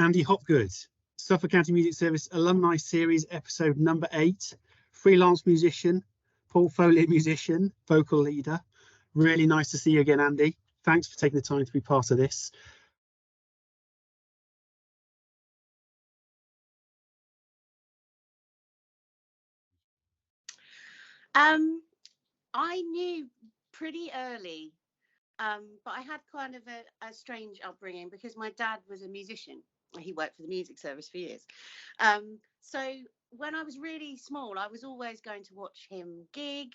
Andi Hopgood, Suffolk County Music Service Alumni Series, episode number 8. Freelance musician, portfolio musician, vocal leader. Really nice to see you again, Andi. Thanks for taking the time to be part of this. I knew pretty early, but I had kind of a strange upbringing because my dad was a musician. He worked for the music service for years. So when I was really small, I was always going to watch him gig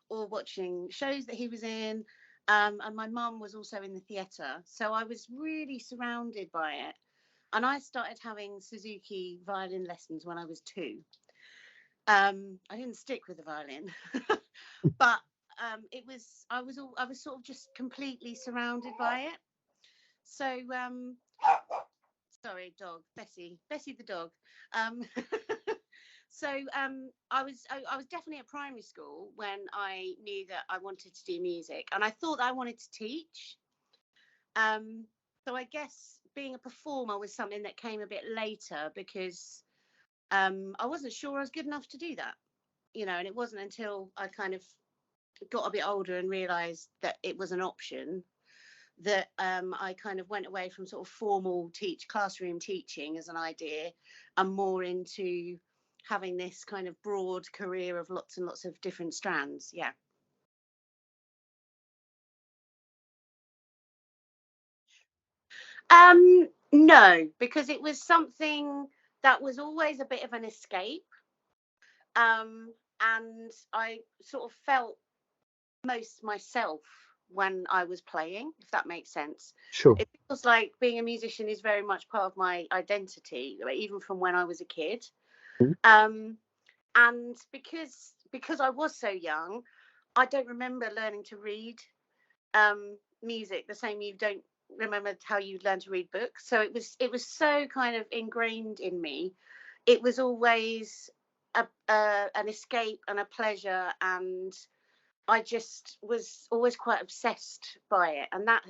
or watching shows that he was in. And my mum was also in the theatre. So I was really surrounded by it. And I started having Suzuki violin lessons when I was 2. I didn't stick with the violin, but I was sort of just completely surrounded by it. So sorry, dog, Bessie the dog. So I was definitely at primary school when I knew that I wanted to do music, and I thought I wanted to teach. So I guess being a performer was something that came a bit later because I wasn't sure I was good enough to do that, and it wasn't until I kind of got a bit older and realised that it was an option that I kind of went away from sort of formal classroom teaching as an idea and more into having this kind of broad career of lots and lots of different strands. Yeah. No, because it was something that was always a bit of an escape. And I sort of felt most myself when I was playing, if that makes sense. Sure. It feels like being a musician is very much part of my identity, even from when I was a kid. Mm-hmm. And because I was so young, I don't remember learning to read music the same you don't remember how you learned to read books. So it was so kind of ingrained in me. It was always an escape and a pleasure, and I just was always quite obsessed by it, and that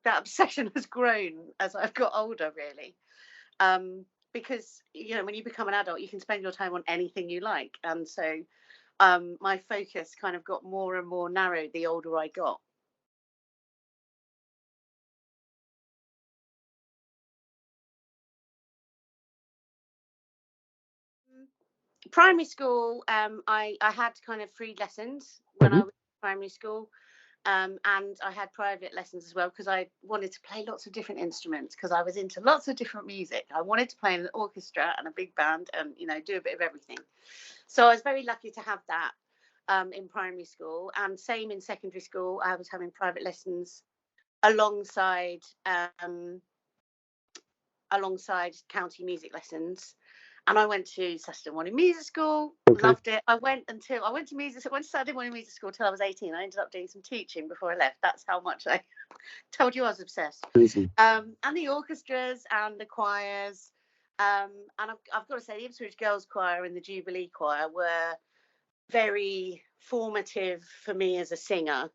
obsession has grown as I've got older, really. Because when you become an adult, you can spend your time on anything you like, and so my focus kind of got more and more narrowed the older I got. Primary school, I had kind of free lessons when I was in primary school. And I had private lessons as well because I wanted to play lots of different instruments because I was into lots of different music. I wanted to play in an orchestra and a big band and do a bit of everything. So I was very lucky to have that in primary school, and same in secondary school. I was having private lessons alongside county music lessons. And I went to Saturday morning music school, loved it. I went to Saturday morning music school till I was 18. I ended up doing some teaching before I left. That's how much I told you I was obsessed. And the orchestras and the choirs. And I've got to say, the Ipswich Girls Choir and the Jubilee Choir were very formative for me as a singer.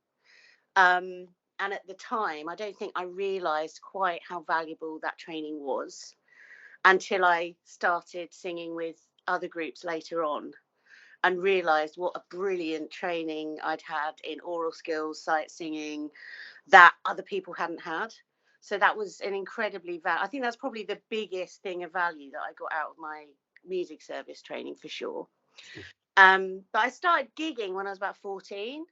And at the time, I don't think I realised quite how valuable that training was until I started singing with other groups later on and realised what a brilliant training I'd had in oral skills, sight singing, that other people hadn't had. So that was an incredibly I think that's probably the biggest thing of value that I got out of my music service training, for sure. But I started gigging when I was about 14.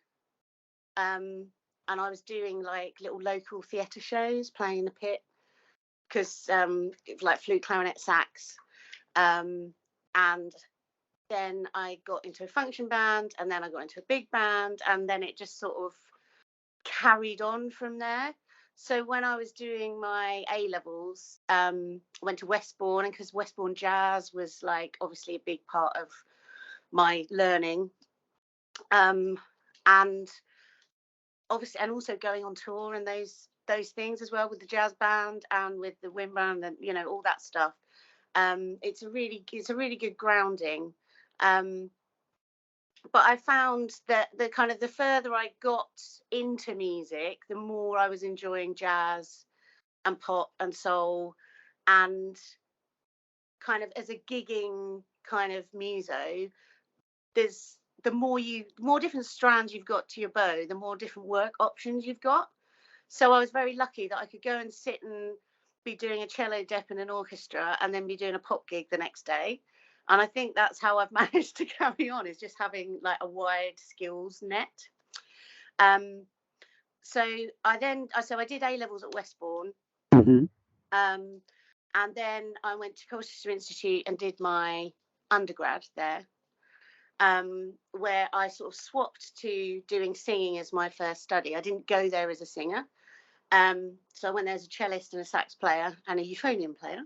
And I was doing like little local theatre shows, playing in the pit, because like flute, clarinet, sax, and then I got into a function band, and then I got into a big band, and then it just sort of carried on from there. So when I was doing my A levels, I went to Westbourne, and because Westbourne Jazz was like obviously a big part of my learning, and obviously, and also going on tour and those things as well with the jazz band and with the wind band and all that stuff. It's a really good grounding. But I found that the further I got into music, the more I was enjoying jazz and pop and soul, and kind of as a gigging kind of muso, there's the more different strands you've got to your bow, the more different work options you've got. So I was very lucky that I could go and sit and be doing a cello dep in an orchestra and then be doing a pop gig the next day. And I think that's how I've managed to carry on, is just having like a wide skills net. So I did A levels at Westbourne. Mm-hmm. And then I went to Colchester Institute and did my undergrad there, where I sort of swapped to doing singing as my first study. I didn't go there as a singer. So I went there as a cellist and a sax player and a euphonium player.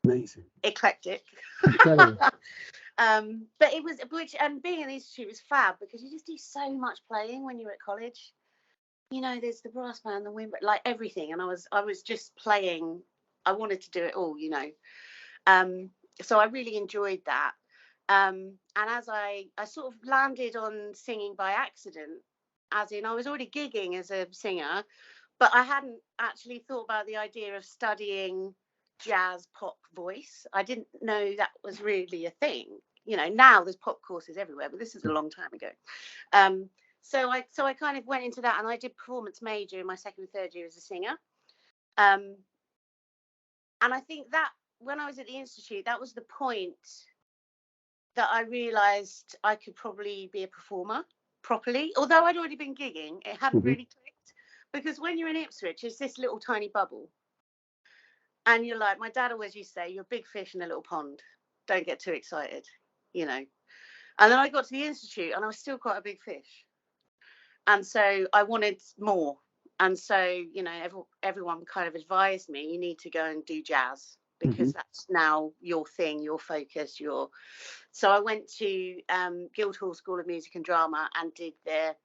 Amazing. Eclectic. But it was, and being in the institute was fab, because you just do so much playing when you're at college. You know, there's the brass band, the wind, like everything. And I was just playing. I wanted to do it all, you know. So I really enjoyed that. And as I sort of landed on singing by accident, as in I was already gigging as a singer, but I hadn't actually thought about the idea of studying jazz pop voice. I didn't know that was really a thing. You know, now there's pop courses everywhere, but this is a long time ago. So I kind of went into that, and I did performance major in my second and third year as a singer. And I think that when I was at the institute, that was the point that I realised I could probably be a performer properly. Although I'd already been gigging, it hadn't really clicked, because when you're in Ipswich, it's this little tiny bubble. And you're like, my dad always used to say, you're a big fish in a little pond. Don't get too excited, you know. And then I got to the institute and I was still quite a big fish. And so I wanted more. And so, you know, everyone kind of advised me, you need to go and do jazz, because that's now your thing, your focus, So I went to Guildhall School of Music and Drama and did their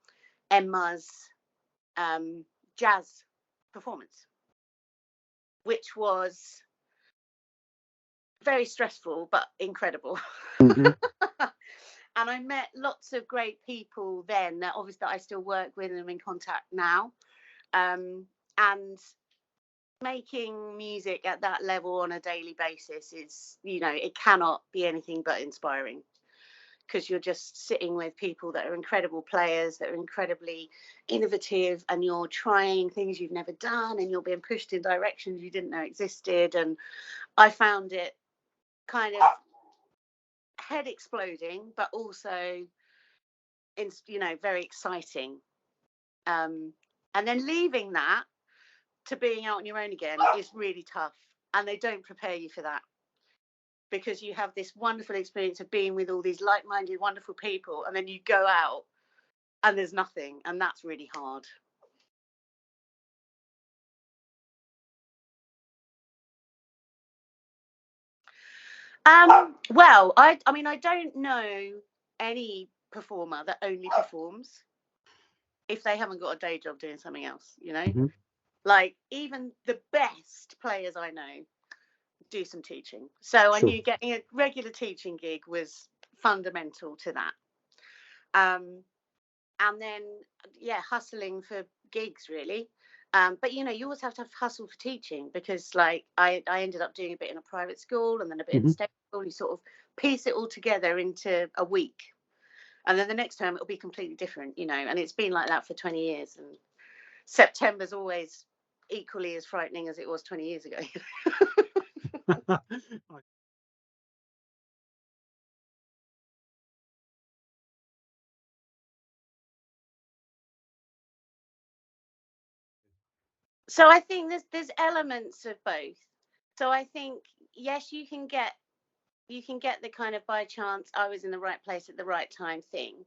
Emma's jazz performance, which was very stressful but incredible. And I met lots of great people then that obviously that I still work with and I'm in contact now. And making music at that level on a daily basis is, you know, it cannot be anything but inspiring, because you're just sitting with people that are incredible players, that are incredibly innovative, and you're trying things you've never done, and you're being pushed in directions you didn't know existed. And I found it kind of head exploding, but also, you know, very exciting. And then leaving that to being out on your own again is really tough, and they don't prepare you for that, because you have this wonderful experience of being with all these like-minded wonderful people, and then you go out and there's nothing, and that's really hard. Well, I mean, I don't know any performer that only performs if they haven't got a day job doing something else, you know. Like, even the best players I know do some teaching. So I knew getting a regular teaching gig was fundamental to that. And then, yeah, hustling for gigs, really. But, you know, you always have to hustle for teaching, because, like, I ended up doing a bit in a private school and then a bit in a state school. You sort of piece it all together into a week. And then the next term, it'll be completely different, you know. And it's been like that for 20 years. And September's always equally as frightening as it was 20 years ago. So I think there's elements of both. So I think, yes, you can get the kind of by chance I was in the right place at the right time thing.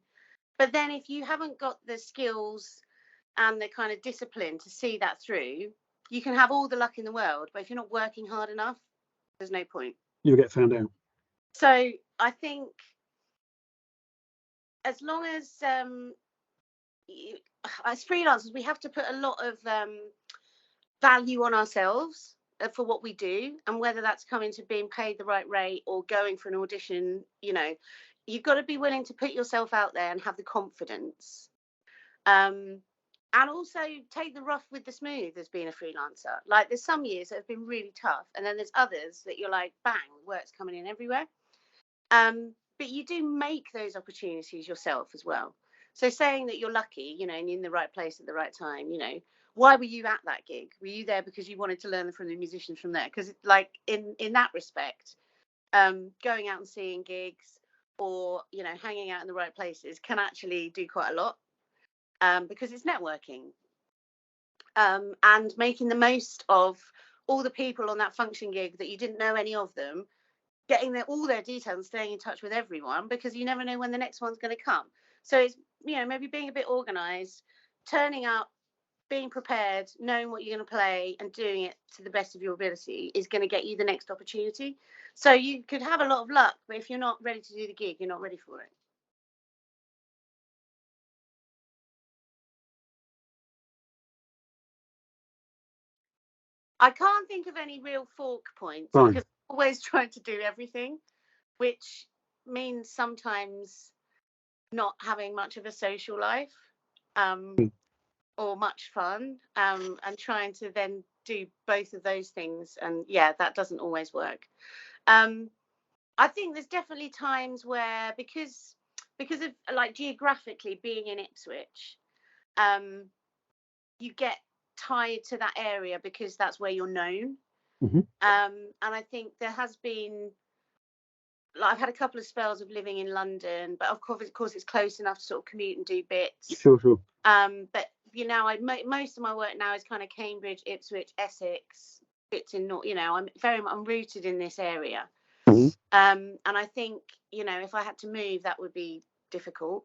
But then if you haven't got the skills and the kind of discipline to see that through, you can have all the luck in the world, but if you're not working hard enough, there's no point. You'll get found out. So I think as long as freelancers, we have to put a lot of value on ourselves for what we do, and whether that's coming to being paid the right rate or going for an audition, you know, you've got to be willing to put yourself out there and have the confidence. And also take the rough with the smooth as being a freelancer. Like, there's some years that have been really tough, and then there's others that you're like, bang, work's coming in everywhere. But you do make those opportunities yourself as well. So saying that you're lucky, you know, and in the right place at the right time, you know, why were you at that gig? Were you there because you wanted to learn from the musicians from there? Because like in that respect, going out and seeing gigs, or, you know, hanging out in the right places can actually do quite a lot, because it's networking, and making the most of all the people on that function gig that you didn't know any of them, getting all their details and staying in touch with everyone, because you never know when the next one's going to come. So it's, you know, maybe being a bit organized, turning up, being prepared, knowing what you're going to play and doing it to the best of your ability is going to get you the next opportunity. So you could have a lot of luck, but if you're not ready to do the gig, you're not ready for it. I can't think of any real fork points, Fine. because I'm always trying to do everything, which means sometimes not having much of a social life, or much fun, and trying to then do both of those things. And yeah, that doesn't always work. I think there's definitely times where, because of, like, geographically being in Ipswich, you get tied to that area because that's where you're known. Mhm. And I think there has been, like, I've had a couple of spells of living in London, but of course it's close enough to sort of commute and do bits. Sure, sure. But you know, most of my work now is kind of Cambridge, Ipswich, Essex, bits in North. You know, I'm rooted in this area. Mhm. And I think, you know, if I had to move, that would be difficult.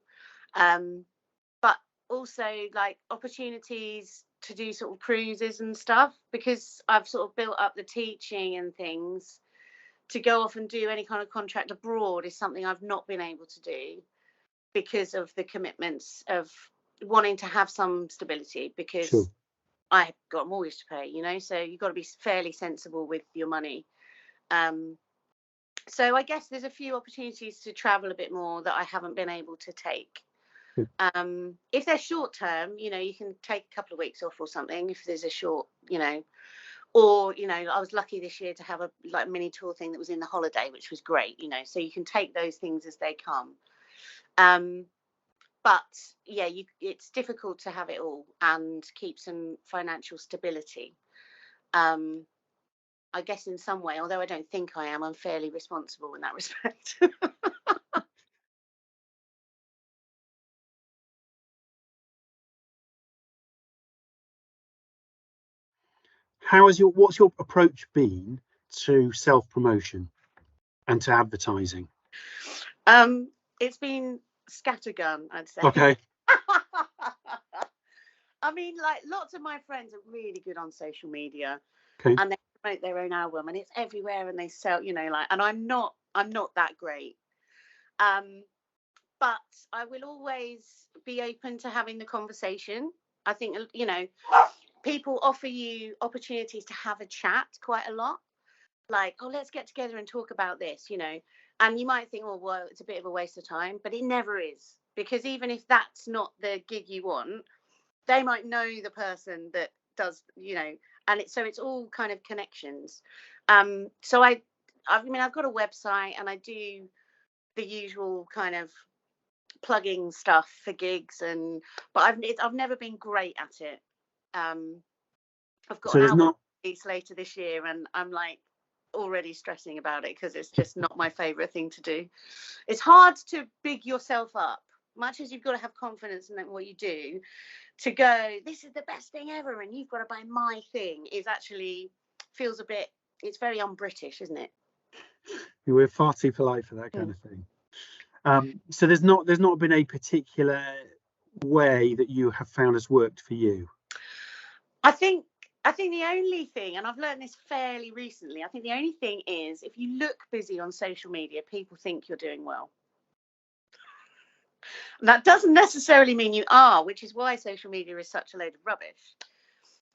But also, like, opportunities to do sort of cruises and stuff, because I've sort of built up the teaching and things. To go off and do any kind of contract abroad is something I've not been able to do because of the commitments of wanting to have some stability, because Sure. I've got a mortgage to pay, you know, so you've got to be fairly sensible with your money. So I guess there's a few opportunities to travel a bit more that I haven't been able to take. If they're short term, you know, you can take a couple of weeks off or something if there's a short, you know, or, you know, I was lucky this year to have a like mini tour thing that was in the holiday, which was great, you know, so you can take those things as they come. But yeah, it's difficult to have it all and keep some financial stability. I guess in some way, although I don't think I am, I'm fairly responsible in that respect. What's your approach been to self-promotion and to advertising? It's been scattergun, I'd say. Okay. I mean, like, lots of my friends are really good on social media, Okay. and they promote their own album, and it's everywhere, and they sell, you know, like, and I'm not that great. But I will always be open to having the conversation. I think, you know, people offer you opportunities to have a chat quite a lot. Like, oh, let's get together and talk about this, you know. And you might think, oh, well, it's a bit of a waste of time, but it never is. Because even if that's not the gig you want, they might know the person that does, you know, and it's all kind of connections. So I mean, I've got a website and I do the usual kind of plugging stuff for gigs, but I've never been great at it. I've got So an there's album not. release later this year, and I'm like already stressing about it because it's just not my favorite thing to do. It's hard to big yourself up, much as you've got to have confidence in what you do. To go, this is the best thing ever, and you've got to buy my thing, is actually feels a bit. It's very un-British, isn't it? We're far too polite for that kind of thing. So there's not been a particular way that you have found has worked for you. I think the only thing, and I've learned this fairly recently, I think the only thing is, if you look busy on social media, people think you're doing well. And that doesn't necessarily mean you are, which is why social media is such a load of rubbish.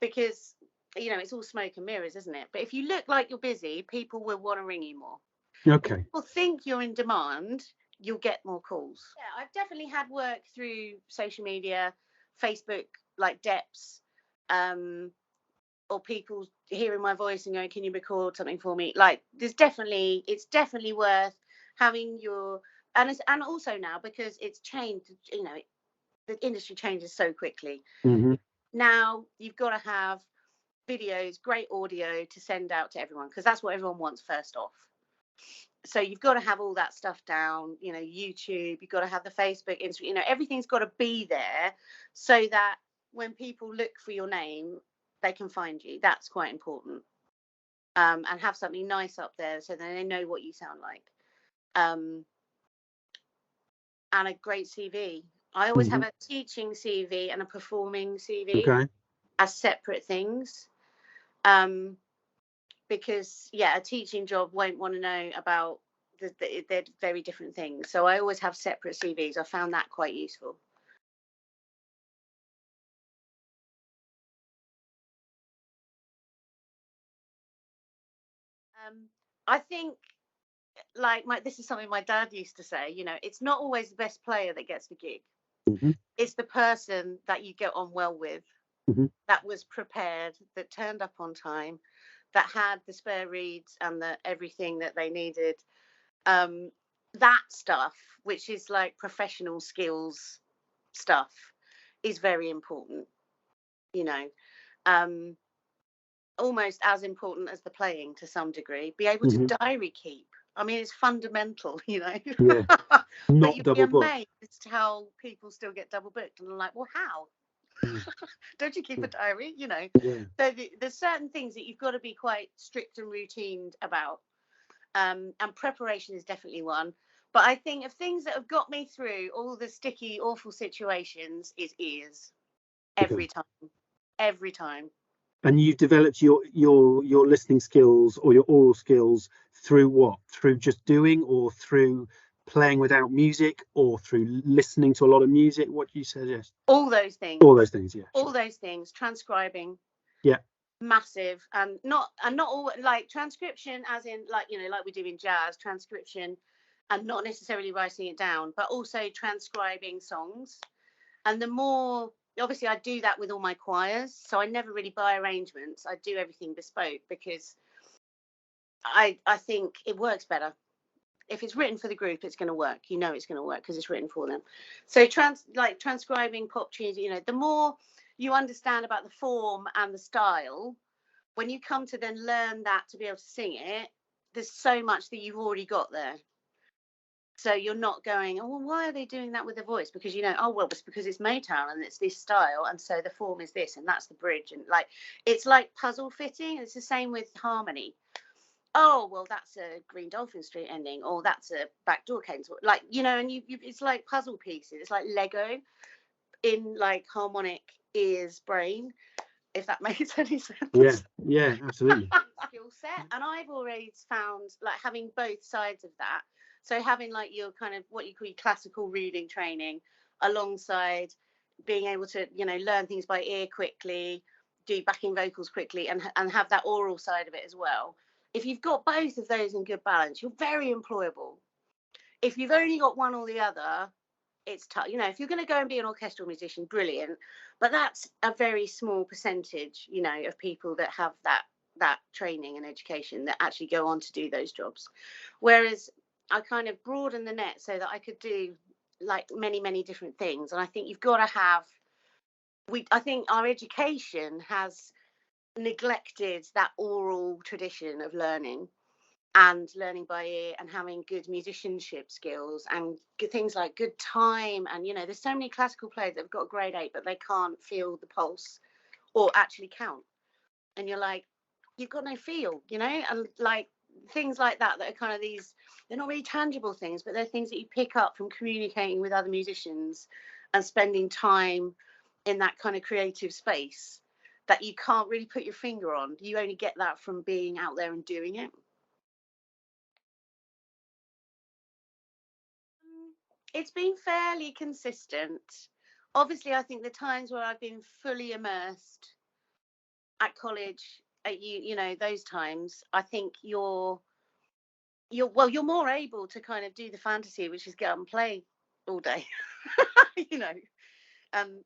Because, you know, it's all smoke and mirrors, isn't it? But if you look like you're busy, people will want to ring you more. Okay. If people think you're in demand, you'll get more calls. Yeah, I've definitely had work through social media, Facebook like depths, or people hearing my voice and going, can you record something for me? Like it's definitely worth having your, and also now, because it's changed, you know, the industry changes so quickly. Now you've got to have videos, great audio to send out to everyone, because that's what everyone wants first off. So you've got to have all that stuff down, you know, YouTube, you've got to have the Facebook, Instagram, you know, everything's got to be there so that when people look for your name, they can find you. That's quite important. And have something nice up there so that they know what you sound like. And a great CV. I always have a teaching CV and a performing CV as separate things. Because a teaching job won't want to know about they're very different things. So I always have separate CVs. I found that quite useful. I think, like, this is something my dad used to say, you know, it's not always the best player that gets the gig. It's the person that you get on well with, that was prepared, that turned up on time, that had the spare reeds and the everything that they needed. That stuff, which is like professional skills stuff, is very important, you know, almost as important as the playing to some degree. Be able to diary keep. I mean, it's fundamental, you know. But you'd be amazed how people still get double booked, and I'm like, well, how? Don't you keep a diary? You know, there's certain things that you've got to be quite strict and routined about. And preparation is definitely one. But I think of things that have got me through all the sticky, awful situations is ears. Every time. And you've developed your listening skills or your oral skills through what? Through just doing, or through playing without music, or through listening to a lot of music? What do you suggest? All those things. All those things, yeah. All those things. Transcribing. Yeah. Massive. And not all, like transcription as in, like, you know, like we do in jazz, transcription, and not necessarily writing it down, but also transcribing songs. And the more, obviously I do that with all my choirs, so I never really buy arrangements. I do everything bespoke, because I think it works better. If it's written for the group, it's going to work. You know it's going to work because it's written for them. So transcribing pop tunes, you know, the more you understand about the form and the style, when you come to then learn that to be able to sing it, there's so much that you've already got there. So you're not going, oh, well, why are they doing that with the voice? Because, you know, oh, well, it's because it's Motown and it's this style. And so the form is this, and that's the bridge. And like, it's like puzzle fitting. It's the same with harmony. Oh, well, that's a Green Dolphin Street ending, or that's a Backdoor Cadence. Like, you know, and you it's like puzzle pieces. It's like Lego in like harmonic ears brain, if that makes any sense. Yeah, absolutely. Skill set. And I've always found, like, having both sides of that. So having like your kind of what you call your classical reading training alongside being able to, you know, learn things by ear quickly, do backing vocals quickly, and have that oral side of it as well. If you've got both of those in good balance, you're very employable. If you've only got one or the other, it's tough. You know, if you're going to go and be an orchestral musician, brilliant. But that's a very small percentage, you know, of people that have that training and education that actually go on to do those jobs. Whereas I kind of broadened the net so that I could do like many, many different things. And I think you've got to have, I think our education has neglected that oral tradition of learning and learning by ear and having good musicianship skills and good things like good time. And, you know, there's so many classical players that have got a grade 8, but they can't feel the pulse or actually count. And you're like, you've got no feel, you know, and like things like that are kind of these, they're not really tangible things, but they're things that you pick up from communicating with other musicians and spending time in that kind of creative space that you can't really put your finger on. You only get that from being out there and doing it. It's been fairly consistent. Obviously, I think the times where I've been fully immersed at college, at you know, those times, I think you're more able to kind of do the fantasy, which is get up and play all day. You know,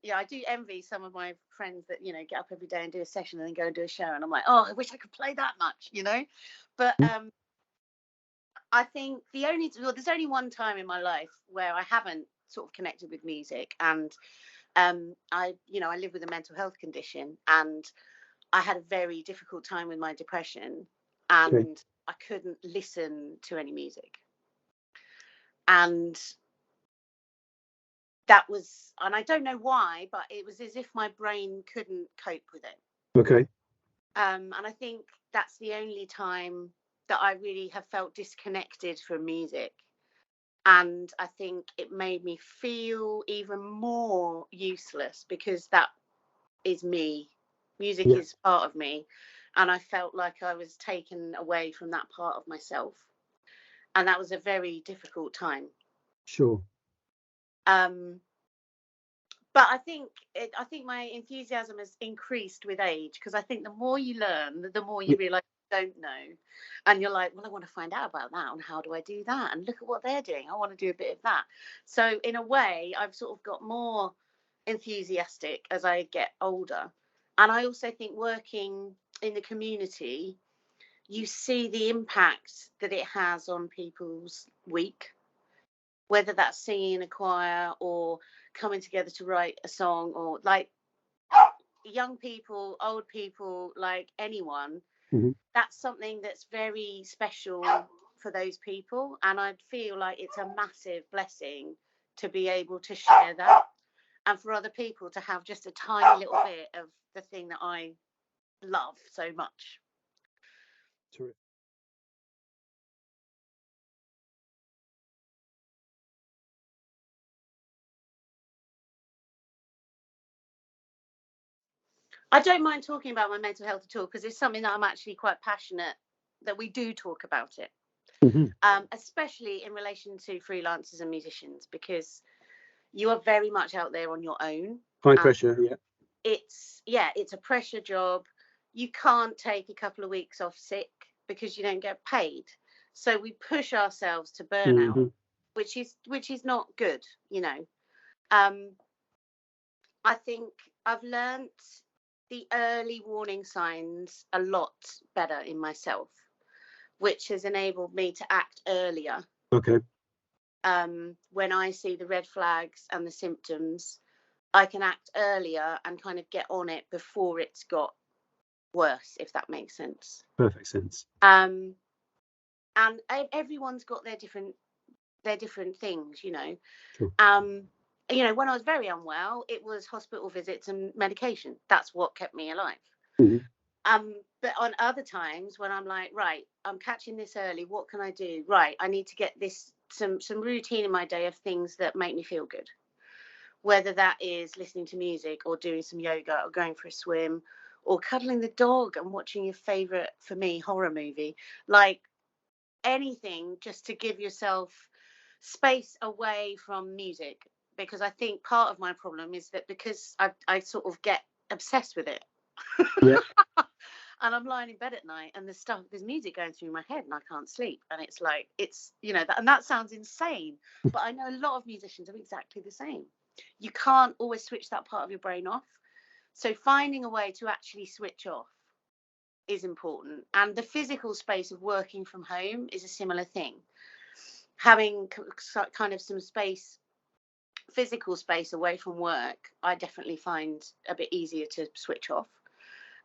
Yeah, I do envy some of my friends that, you know, get up every day and do a session and then go and do a show, and I'm like, oh, I wish I could play that much, you know. But I think there's only one time in my life where I haven't sort of connected with music, and I live with a mental health condition, and I had a very difficult time with my depression, and I couldn't listen to any music. And I don't know why, but it was as if my brain couldn't cope with it. Okay. And I think that's the only time that I really have felt disconnected from music. And I think it made me feel even more useless, because that is me. Music is part of me. And I felt like I was taken away from that part of myself. And that was a very difficult time. Sure. But I think my enthusiasm has increased with age, because I think the more you learn, the more you realise you don't know. And you're like, well, I want to find out about that, and how do I do that? And look at what they're doing. I want to do a bit of that. So in a way, I've sort of got more enthusiastic as I get older. And I also think working in the community, you see the impact that it has on people's week, whether that's singing in a choir or coming together to write a song, or like young people, old people, like anyone. That's something that's very special for those people. And I feel like it's a massive blessing to be able to share that, and for other people to have just a tiny little bit of the thing that I love so much. Terrific. I don't mind talking about my mental health at all, because it's something that I'm actually quite passionate that we do talk about it, especially in relation to freelancers and musicians, because you are very much out there on your own. High pressure, It's a pressure job. You can't take a couple of weeks off sick because you don't get paid. So we push ourselves to burnout, which is not good, you know. I think I've learnt the early warning signs a lot better in myself, which has enabled me to act earlier. Okay. When I see the red flags and the symptoms, I can act earlier and kind of get on it before it's got worse, if that makes sense. Perfect sense. And everyone's got their different things, you know. Sure. You know, when I was very unwell, it was hospital visits and medication. That's what kept me alive. But on other times when I'm like, right, I'm catching this early, what can I do? Right, I need to get this some routine in my day of things that make me feel good. Whether that is listening to music, or doing some yoga, or going for a swim, or cuddling the dog and watching your favorite, for me, horror movie. Like anything just to give yourself space away from music. Because I think part of my problem is that because I sort of get obsessed with it. And I'm lying in bed at night and there's music going through my head and I can't sleep. And it's like, you know, and that sounds insane, but I know a lot of musicians are exactly the same. You can't always switch that part of your brain off. So finding a way to actually switch off is important. And the physical space of working from home is a similar thing. Having kind of some space, physical space away from work, I definitely find a bit easier to switch off.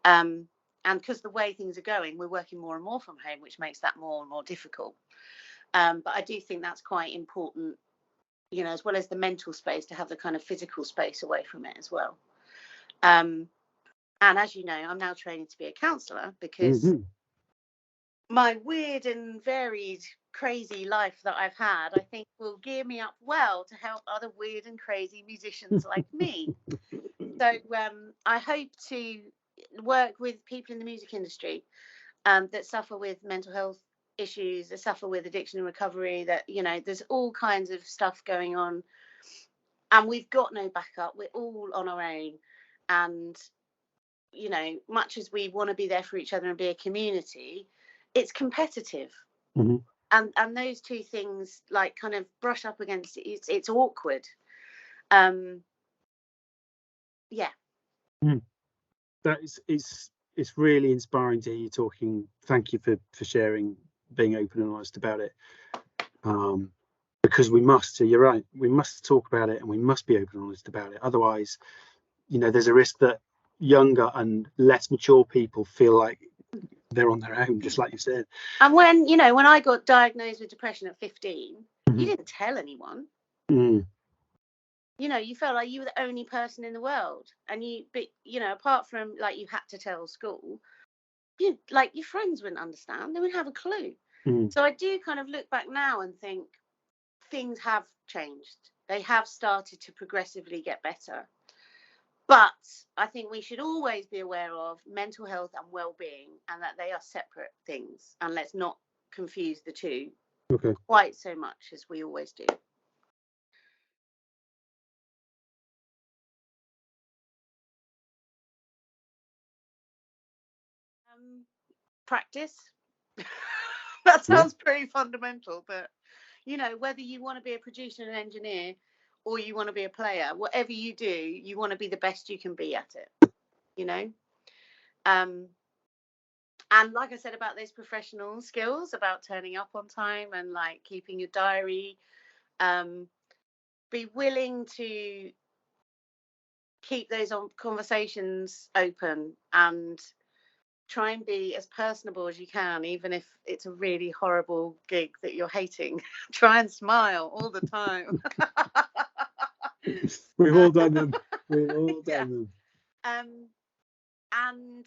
And because the way things are going, we're working more and more from home, which makes that more and more difficult. But I do think that's quite important, you know, as well as the mental space, to have the kind of physical space away from it as well. And as you know, I'm now training to be a counsellor, because my weird and varied, crazy life that I've had, I think, will gear me up well to help other weird and crazy musicians like me. So I hope to work with people in the music industry that suffer with mental health issues, that suffer with addiction and recovery, that, you know, there's all kinds of stuff going on and we've got no backup. We're all on our own. And, you know, much as we want to be there for each other and be a community, it's competitive. And those two things, like, kind of brush up against it. It's awkward. yeah. That is, it's really inspiring to hear you talking. Thank you for sharing, being open and honest about it. Because we must, you're right, we must talk about it and we must be open and honest about it. Otherwise, you know, there's a risk that younger and less mature people feel like they're on their own, just like you said. And when, you know, when I got diagnosed with depression at 15, you didn't tell anyone. You know, you felt like you were the only person in the world, and you know, apart from like you had to tell school, you like your friends wouldn't understand, they wouldn't have a clue. So I do kind of look back now and think things have changed. They have started to progressively get better. But I think we should always be aware of mental health and well-being, and that they are separate things, and let's not confuse the two quite so much as we always do. Practice. That sounds pretty fundamental, but you know, whether you want to be a producer and engineer or you want to be a player, whatever you do, you want to be the best you can be at it, you know. And like I said about those professional skills, about turning up on time and like keeping your diary, be willing to keep those conversations open and try and be as personable as you can, even if it's a really horrible gig that you're hating. Try and smile all the time. We've all done them. We've all done them. And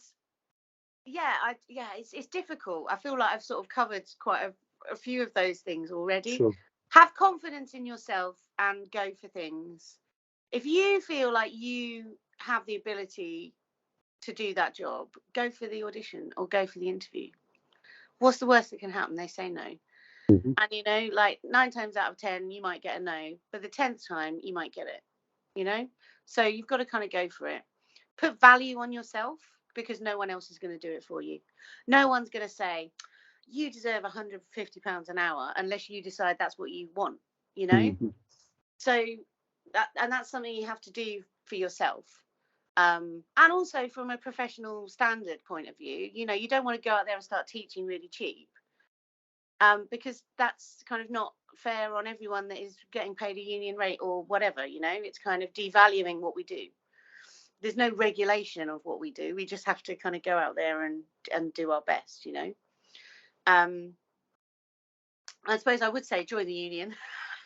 yeah, it's difficult. I feel like I've sort of covered quite a few of those things already. Sure. Have confidence in yourself and go for things. If you feel like you have the ability to do that job, go for the audition or go for the interview. What's the worst that can happen? They say no. And you know, like 9 times out of 10 you might get a no, but the 10th time you might get it, you know. So you've got to kind of go for it. Put value on yourself, because no one else is going to do it for you. No one's going to say you deserve £150 an hour unless you decide that's what you want, you know. So that's something you have to do for yourself. And also from a professional standard point of view, you know, you don't want to go out there and start teaching really cheap, because that's kind of not fair on everyone that is getting paid a union rate or whatever, you know. It's kind of devaluing what we do. There's no regulation of what we do. We just have to kind of go out there and do our best, you know. I suppose I would say join the union.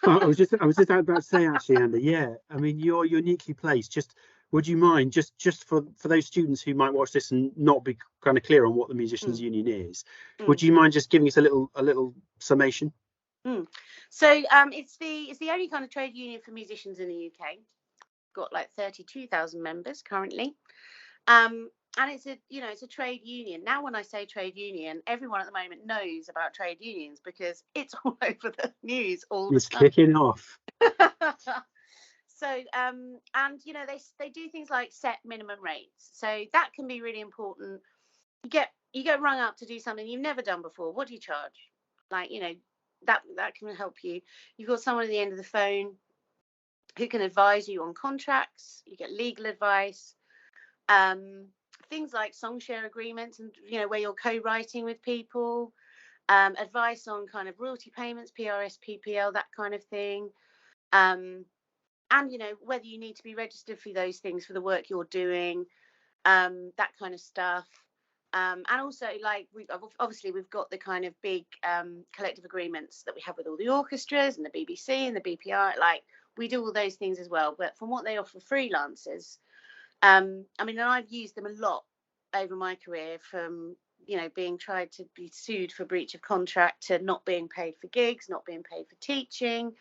I was just about to say, actually, Andi, yeah, I mean, you're uniquely placed. Just would you mind, just for those students who might watch this and not be kind of clear on what the musicians union is, would you mind just giving us a little summation? So it's the only kind of trade union for musicians in the UK. Got like 32,000 members currently. And it's a trade union. Now, when I say trade union, everyone at the moment knows about trade unions because it's all over the news all the time. It's kicking off. So, and you know, they do things like set minimum rates. So that can be really important. You get rung up to do something you've never done before. What do you charge? Like, you know, that can help you. You've got someone at the end of the phone who can advise you on contracts. You get legal advice. Things like song share agreements, and you know, where you're co-writing with people, advice on kind of royalty payments, PRS, PPL, that kind of thing, and you know, whether you need to be registered for those things for the work you're doing, that kind of stuff. And also, like, we've got the kind of big collective agreements that we have with all the orchestras and the BBC and the BPI. Like, we do all those things as well. But from what they offer freelancers, I mean, and I've used them a lot over my career, from, you know, being tried to be sued for breach of contract to not being paid for gigs, not being paid for teaching.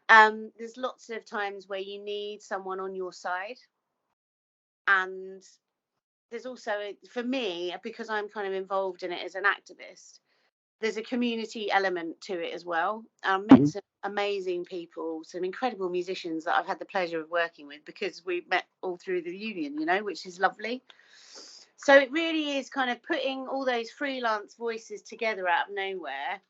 There's lots of times where you need someone on your side. And there's also, for me, because I'm kind of involved in it as an activist, there's a community element to it as well. I've met some amazing people, some incredible musicians that I've had the pleasure of working with because we met all through the union, you know, which is lovely. So it really is kind of putting all those freelance voices together out of nowhere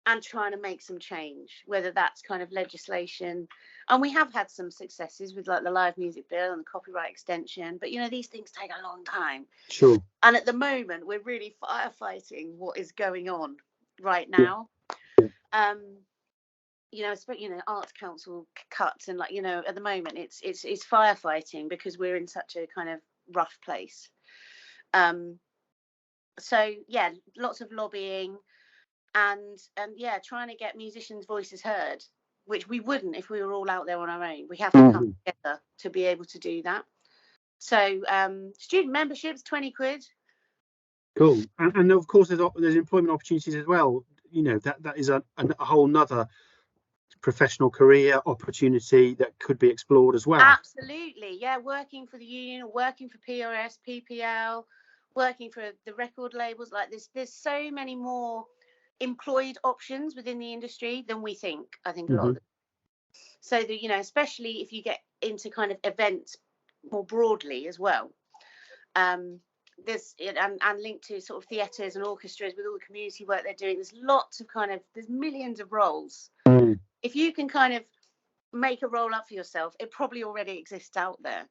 and trying to make some change, whether that's kind of legislation. And we have had some successes with like the live music bill and the copyright extension, but these things take a long time. Sure. And at the moment we're really firefighting what is going on right Yeah. now. Arts council cuts, and at the moment it's firefighting because we're in such a kind of rough place. So yeah, lots of lobbying and trying to get musicians' voices heard, which we wouldn't if we were all out there on our own. We have to come together to be able to do that. So student memberships, 20 quid. Cool. And of course there's employment opportunities as well. That is a whole nother professional career opportunity that could be explored as well. Absolutely, yeah. Working for the union, working for PRS, PPL, working for the record labels, like there's so many more employed options within the industry than we think. I think a lot of them. So that especially if you get into kind of events more broadly as well, there's and linked to sort of theatres and orchestras with all the community work they're doing, there's millions of roles. If you can kind of make a role up for yourself, it probably already exists out there,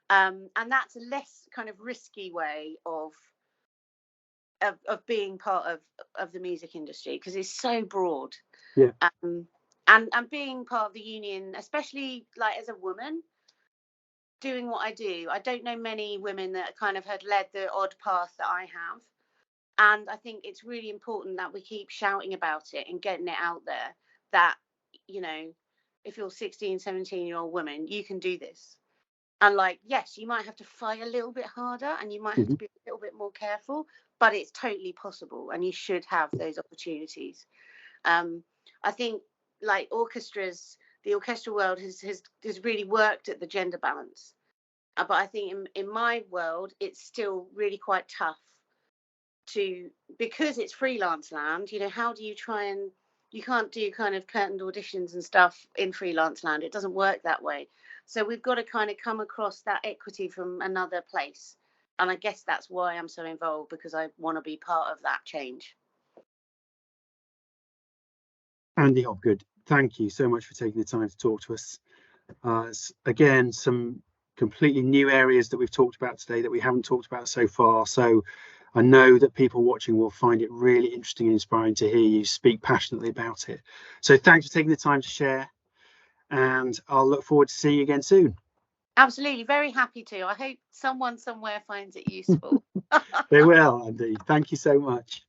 and that's a less kind of risky way of being part of the music industry, because it's so broad. And being part of the union, especially like as a woman doing what I do, I don't know many women that kind of had led the odd path that I have, and I think it's really important that we keep shouting about it and getting it out there, that if you're a 16, 17-year-old woman, you can do this. And like, yes, you might have to fight a little bit harder and you might have to be a little bit more careful, but it's totally possible and you should have those opportunities. I think like orchestras, the orchestral world has really worked at the gender balance. But I think in my world, it's still really quite tough because it's freelance land. How do you try and, you can't do kind of curtained auditions and stuff in freelance land. It doesn't work that way. So we've got to kind of come across that equity from another place. And I guess that's why I'm so involved, because I want to be part of that change. Andi Hopgood, thank you so much for taking the time to talk to us. Again, some completely new areas that we've talked about today that we haven't talked about so far. So I know that people watching will find it really interesting and inspiring to hear you speak passionately about it. So thanks for taking the time to share, and I'll look forward to seeing you again soon. Absolutely, very happy to. I hope someone somewhere finds it useful. They will, Andi. Thank you so much.